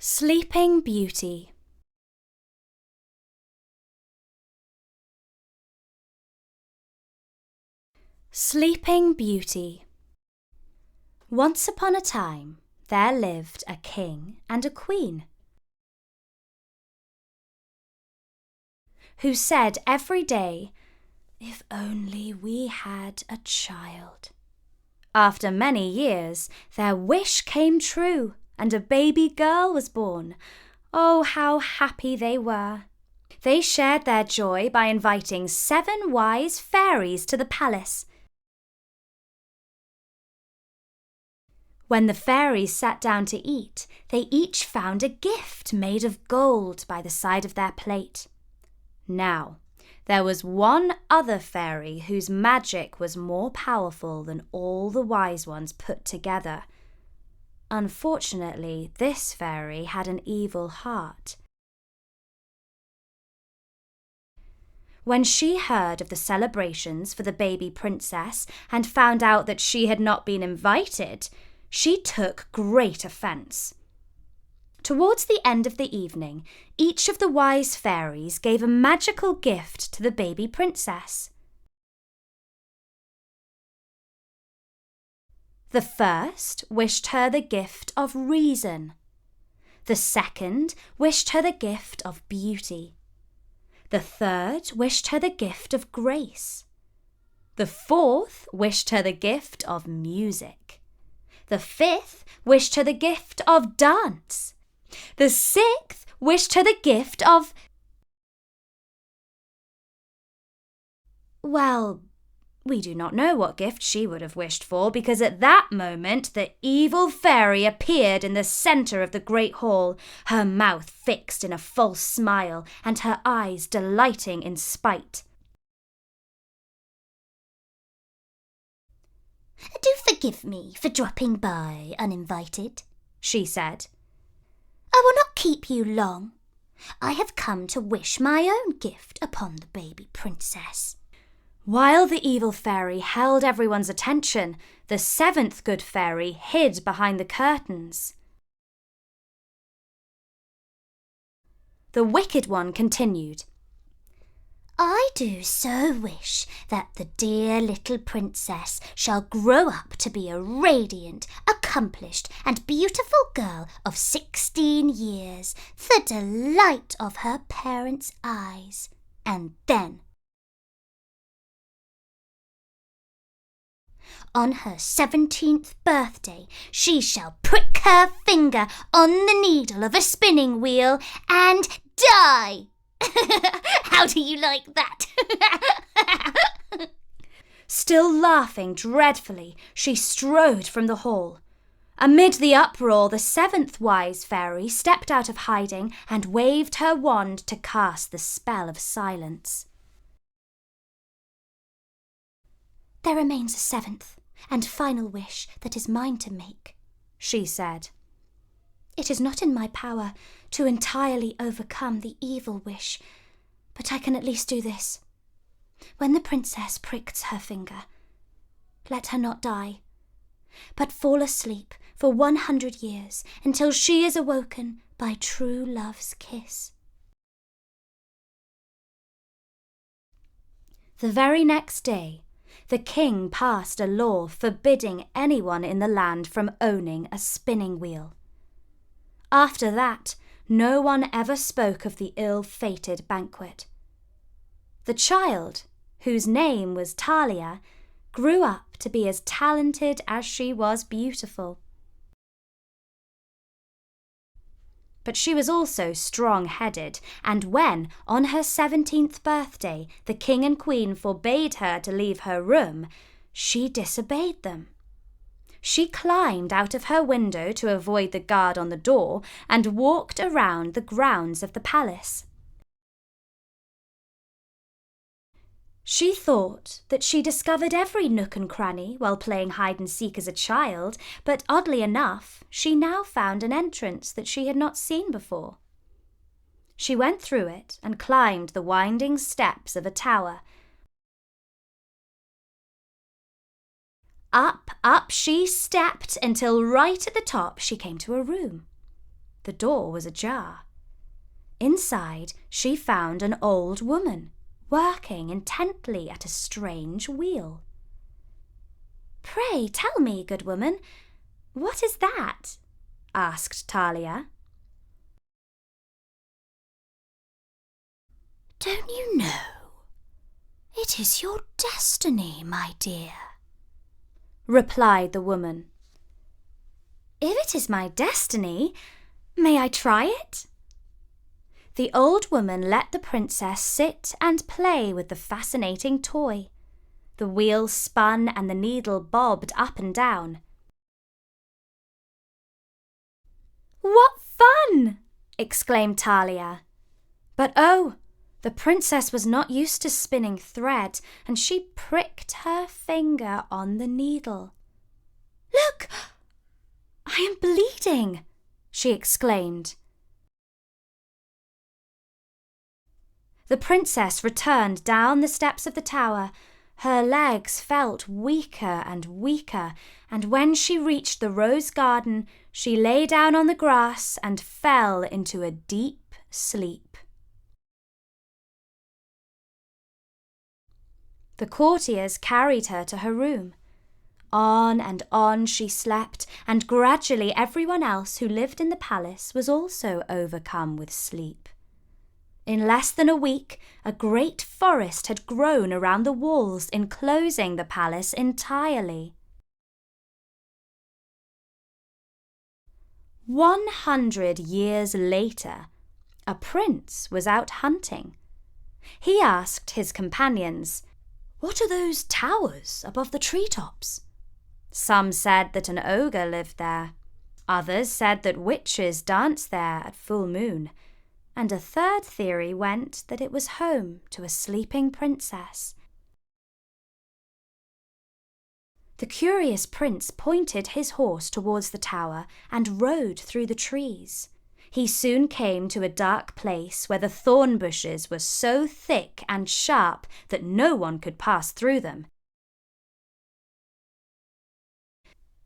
Sleeping Beauty. Sleeping Beauty. Once upon a time, there lived a king and a queen who said every day, "If only we had a child." After many years, their wish came true and a baby girl was born. Oh, how happy they were! They shared their joy by inviting 7 wise fairies to the palace. When the fairies sat down to eat, they each found a gift made of gold by the side of their plate. Now, there was one other fairy whose magic was more powerful than all the wise ones put together. Unfortunately, this fairy had an evil heart. When she heard of the celebrations for the baby princess and found out that she had not been invited, she took great offence. Towards the end of the evening, each of the wise fairies gave a magical gift to the baby princess. The first wished her the gift of reason. The second wished her the gift of beauty. The third wished her the gift of grace. The fourth wished her the gift of music. The fifth wished her the gift of dance. The sixth wished her the gift of... Well, we do not know what gift she would have wished for, because at that moment the evil fairy appeared in the centre of the great hall, her mouth fixed in a false smile and her eyes delighting in spite. "Do forgive me for dropping by uninvited," she said. "I will not keep you long. I have come to wish my own gift upon the baby princess." While the evil fairy held everyone's attention, the 7th good fairy hid behind the curtains. The wicked one continued, "I do so wish that the dear little princess shall grow up to be a radiant, accomplished and beautiful girl of 16 years, the delight of her parents' eyes. And then, on her 17th birthday, she shall prick her finger on the needle of a spinning wheel and die." How do you like that? Still laughing dreadfully, she strode from the hall. Amid the uproar, the 7th wise fairy stepped out of hiding and waved her wand to cast the spell of silence. "There remains a 7th and final wish that is mine to make," she said. "It is not in my power to entirely overcome the evil wish, but I can at least do this. When the princess pricks her finger, let her not die, but fall asleep for 100 years until she is awoken by true love's kiss." The very next day, the king passed a law forbidding anyone in the land from owning a spinning wheel. After that, no one ever spoke of the ill-fated banquet. The child, whose name was Talia, grew up to be as talented as she was beautiful. But she was also strong-headed, and when, on her 17th birthday, the king and queen forbade her to leave her room, she disobeyed them. She climbed out of her window to avoid the guard on the door and walked around the grounds of the palace. She thought that she discovered every nook and cranny while playing hide-and-seek as a child, but oddly enough, she now found an entrance that she had not seen before. She went through it and climbed the winding steps of a tower. Up she stepped until right at the top she came to a room. The door was ajar. Inside, she found an old woman working intently at a strange wheel. "Pray tell me, good woman, what is that?" asked Talia. "Don't you know? It is your destiny, my dear," replied the woman. "If it is my destiny, may I try it?" The old woman let the princess sit and play with the fascinating toy. The wheel spun and the needle bobbed up and down. "What fun!" exclaimed Talia. But oh, the princess was not used to spinning thread, and she pricked her finger on the needle. "Look! I am bleeding!" she exclaimed. The princess returned down the steps of the tower. Her legs felt weaker and weaker, and when she reached the rose garden, she lay down on the grass and fell into a deep sleep. The courtiers carried her to her room. On and on she slept, and gradually everyone else who lived in the palace was also overcome with sleep. In less than a week, a great forest had grown around the walls, enclosing the palace entirely. 100 years later, a prince was out hunting. He asked his companions, "What are those towers above the treetops?" Some said that an ogre lived there. Others said that witches danced there at full moon. And a third theory went that it was home to a sleeping princess. The curious prince pointed his horse towards the tower and rode through the trees. He soon came to a dark place where the thorn bushes were so thick and sharp that no one could pass through them.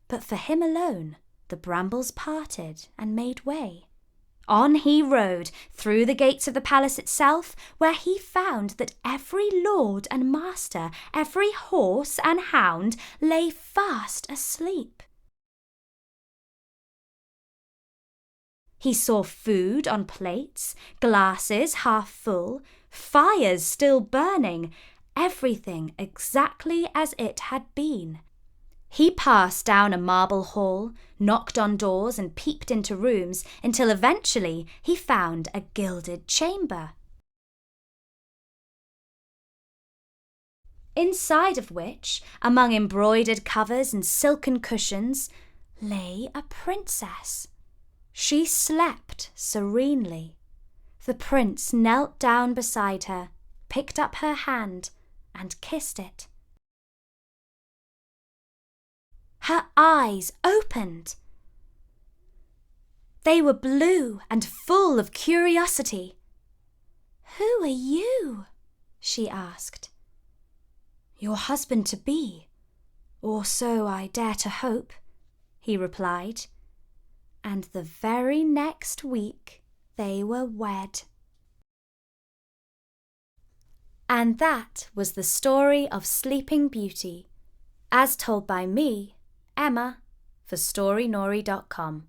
But for him alone, the brambles parted and made way. On he rode through the gates of the palace itself, where he found that every lord and master, every horse and hound lay fast asleep. He saw food on plates, glasses half full, fires still burning, everything exactly as it had been. He passed down a marble hall, knocked on doors and peeped into rooms until eventually he found a gilded chamber, inside of which, among embroidered covers and silken cushions, lay a princess. She slept serenely. The prince knelt down beside her, picked up her hand and kissed it. Her eyes opened. They were blue and full of curiosity. "Who are you?" she asked. "Your husband-to-be, or so I dare to hope," he replied. And the very next week they were wed. And that was the story of Sleeping Beauty, as told by me, Emma, for StoryNori.com.